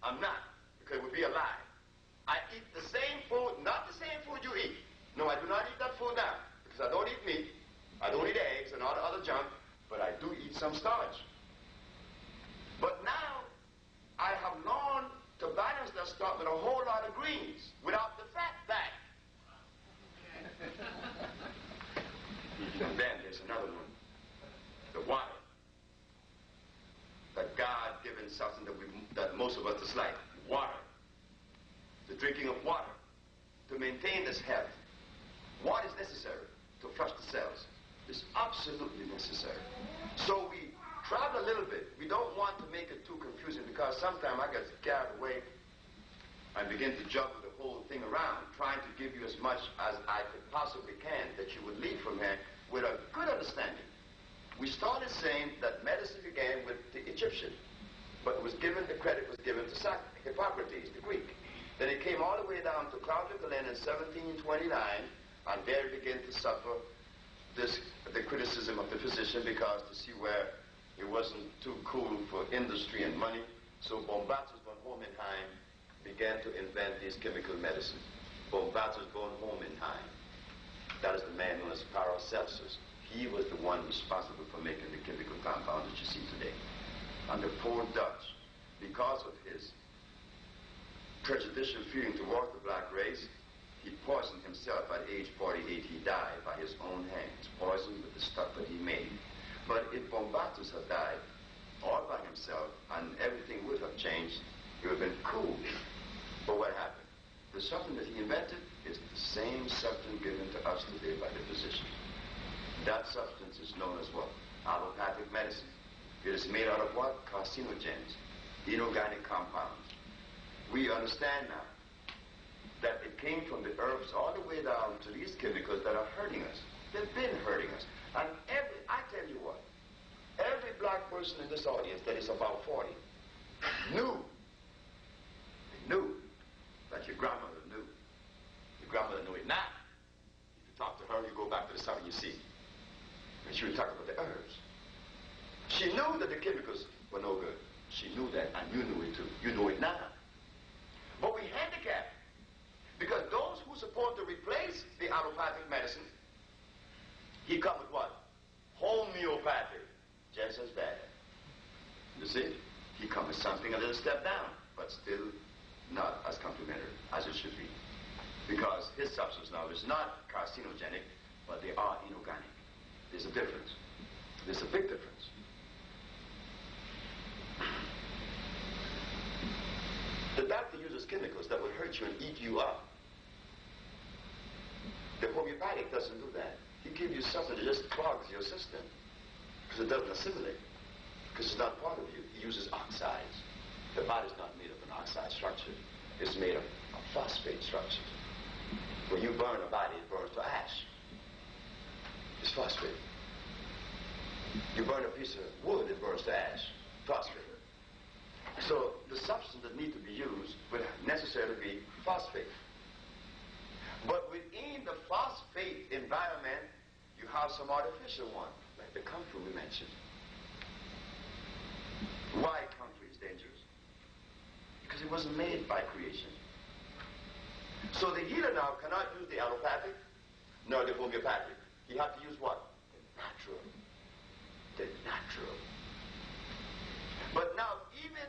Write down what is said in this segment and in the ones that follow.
I'm not, because it would be a lie. I eat the same food, not the same food you eat. No, I do not eat that food now, because I don't eat meat, I don't eat eggs and all the other junk, but I do eat some starch. But now, I have learned to balance that starch with a whole lot of greens, without the fat back. And then there's another one, the water. The God-given substance that most of us dislike, water. The drinking of water to maintain this health. What is necessary to flush the cells? It's absolutely necessary. So we travel a little bit. We don't want to make it too confusing, because sometimes I get carried away and begin to juggle the whole thing around, trying to give you as much as I could possibly can, that you would leave from here with a good understanding. We started saying that medicine began with the Egyptian, but the credit was given to Hippocrates, the Greek. Then it came all the way down to Claudius Galen in 1729, and there it began to suffer the criticism of the physician, because to see where it wasn't too cool for industry and money. So Bombatus von Hohenheim began to invent these chemical medicines. Bombatus von Hohenheim, that is the man known as Paracelsus. He was the one responsible for making the chemical compounds that you see today. And the poor Dutch, because of his prejudicial feeling towards the black race, he poisoned himself at age 48. He died by his own hands, poisoned with the stuff that he made. But if Bombatus had died all by himself and everything would have changed, it would have been cool. But what happened? The substance that he invented is the same substance given to us today by the physician. That substance is known as what? Allopathic medicine. It is made out of what? Carcinogens, inorganic compounds. We understand now that it came from the herbs all the way down to these chemicals that are hurting us. They've been hurting us. And I tell you what, every black person in this audience that is about 40 knew that your grandmother knew. Your grandmother knew it now. If you talk to her, you go back to the summer, you see. And she would talk about the herbs. She knew that the chemicals were no good. She knew that, and you knew it too. You know it now. But we handicap, because those who support to replace the allopathic medicine, he come with what? Homeopathic, just as bad. You see? He comes with something a little step down, but still not as complimentary as it should be. Because his substance now is not carcinogenic, but they are inorganic. There's a difference. There's a big difference. The doctor uses chemicals that will hurt you and eat you up. The homeopathic doesn't do that. He gives you something that just clogs your system, because it doesn't assimilate, because it's not part of you. He uses oxides. The body's not made of an oxide structure. It's made of a phosphate structure. When you burn a body, it burns to ash. It's phosphate. You burn a piece of wood, it burns to ash. Phosphate. So the substance that need to be used would necessarily be phosphate. But within the phosphate environment, you have some artificial one, like the comfrey we mentioned. Why comfrey is dangerous? Because it wasn't made by creation. So the healer now cannot use the allopathic nor the homeopathic. He has to use what? The natural. The natural. But now even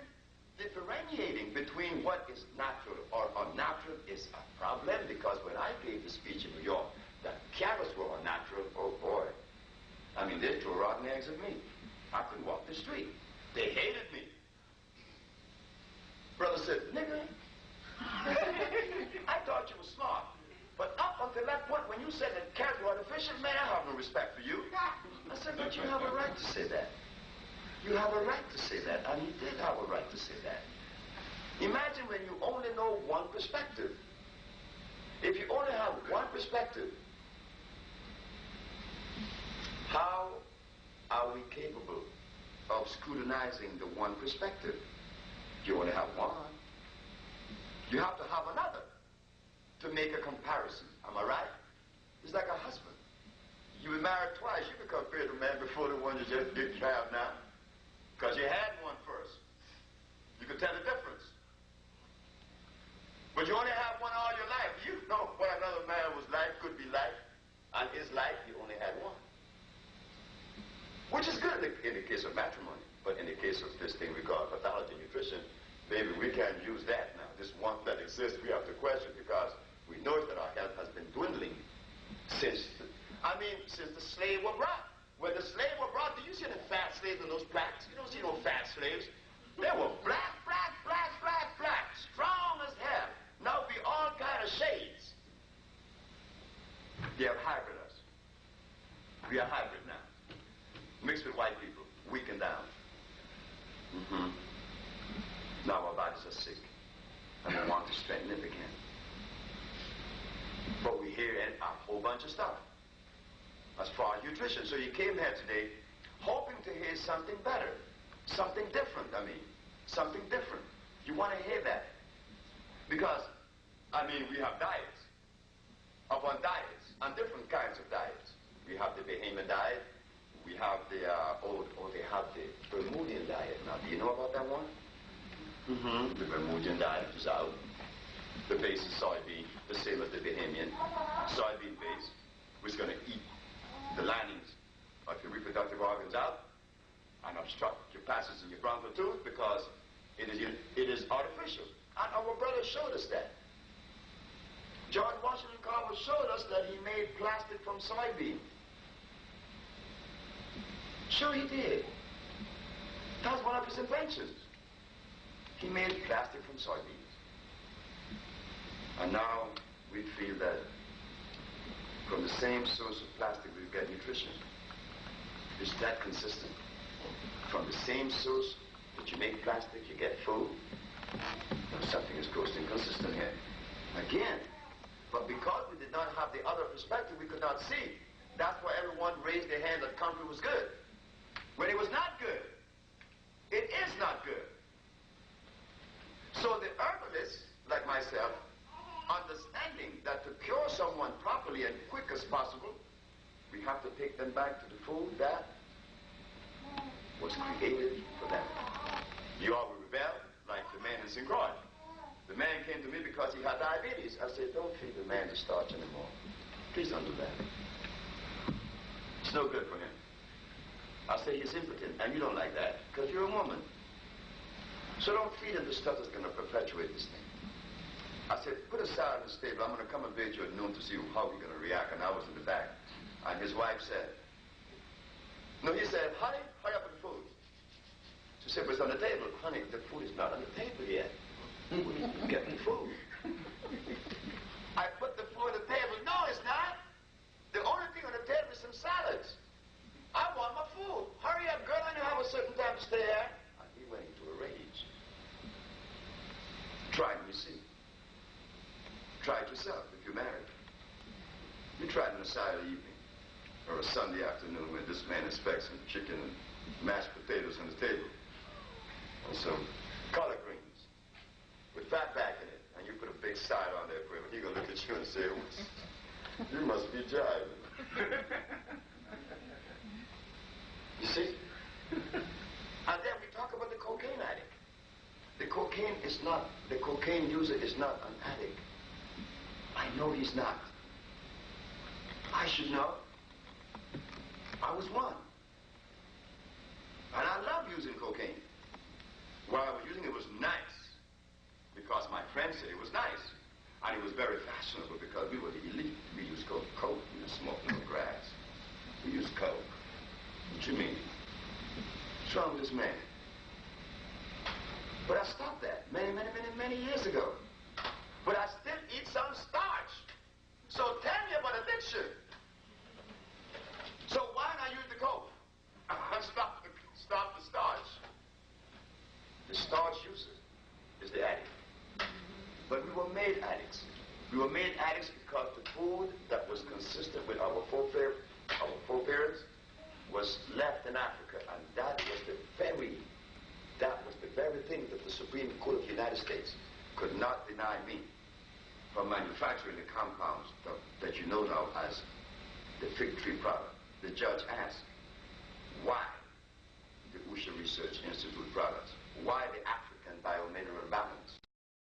differentiating between what is natural or unnatural is a problem, because when I gave the speech in New York that carrots were unnatural, oh boy. I mean, they threw rotten eggs at me. I couldn't walk the street. They hated me. Brother said, nigga, I thought you were smart. But up until that point, when you said that carrots were artificial, man, I have no respect for you. I said, but you have a right to say that. You have a right to say that, and he did have a right to say that. Imagine when you only know one perspective. If you only have one perspective, how are we capable of scrutinizing the one perspective? You only have one. You have to have another to make a comparison. Am I right? It's like a husband. You were married twice. You can compare the man before the one you just didn't have now. Because you had one first. You could tell the difference. case of this thing we call pathology nutrition, maybe we can use that now. This one that exists, we have to question because we know that our health has been dwindling since the slave were brought. When the slave were brought, do you see the fat slaves in those plaques? You don't see no fat slaves. They were black, strong as hell. Now we all kind of shades. They have hybrid us. We are hybrid now. Mixed with white people, weakened down. Now our bodies are sick, and we want to strengthen it again. But we hear a whole bunch of stuff as far as nutrition. So you came here today hoping to hear something better, something different, something different. You want to hear that. Because, we have diets upon diets, and different kinds of diets. We have the Bahamian diet. We have they have the Bermudian diet. Now, do you know about that one? The Bermudian diet is out. The base is soybean, the same as the Bahamian. Soybean base, which is going to eat the linings of your reproductive organs out and obstruct your passage in your bronchial tube because it is artificial. And our brother showed us that. George Washington Carver showed us that he made plastic from soybean. Sure he did. That was one of his inventions. He made plastic from soybeans. And now we feel that from the same source of plastic we get nutrition. Is that consistent? From the same source that you make plastic, you get food? No, something is grossly inconsistent here. Again, but because we did not have the other perspective, we could not see. That's why everyone raised their hand that comfort was good. When it was not good. It is not good. So the herbalists, like myself, understanding that to cure someone properly and quick as possible, we have to take them back to the food that was created for them. You all will rebel, like the man in St. Croix. The man came to me because he had diabetes. I said, don't feed the man the starch anymore. Please don't do that. It's no good for him. I say he's impotent, and you don't like that because you're a woman. So don't feed him the stuff that's going to perpetuate this thing. I said, put a salad in the stable. I'm going to come and visit you at noon to see how we're going to react. And I was in the back. And his wife said, no, he said, honey, hurry up with the food. She said, but it's on the table. Honey, the food is not on the table yet. Get the food. I put the food on the table. No, it's not. The only thing on the table is some salads. I want my food. Hurry up, girl. I know have a certain time to stay here. And he went into a rage. Try it and you see. Try it yourself if you're married. You try it on a Saturday evening or a Sunday afternoon when this man expects some chicken and mashed potatoes on the table and some collard greens with fat back in it, and you put a big side on there for him, and he's going to look at you and say, you must be jiving. You see? And then we talk about the cocaine addict. The cocaine user is not an addict. I know he's not. I should know. I was one. And I love using cocaine. While I was using it, it was nice. Because my friends said it was nice. And it was very fashionable because we were the elite. We used coke. We used smoking no grass. We used coke. What you mean? What's wrong with this man? But I stopped that many years ago. But I still eat some starch. So tell me about addiction. So why not use the coke? Stop the starch. The starch user is the addict. But we were made addicts. We were made addicts because the food that was consistent with our foreparents was left in Africa, and that was the very thing that the Supreme Court of the United States could not deny me from manufacturing the compounds that you know now as the fig tree product. The judge asked, why the Usha Research Institute products? Why the African Biomineral Balance?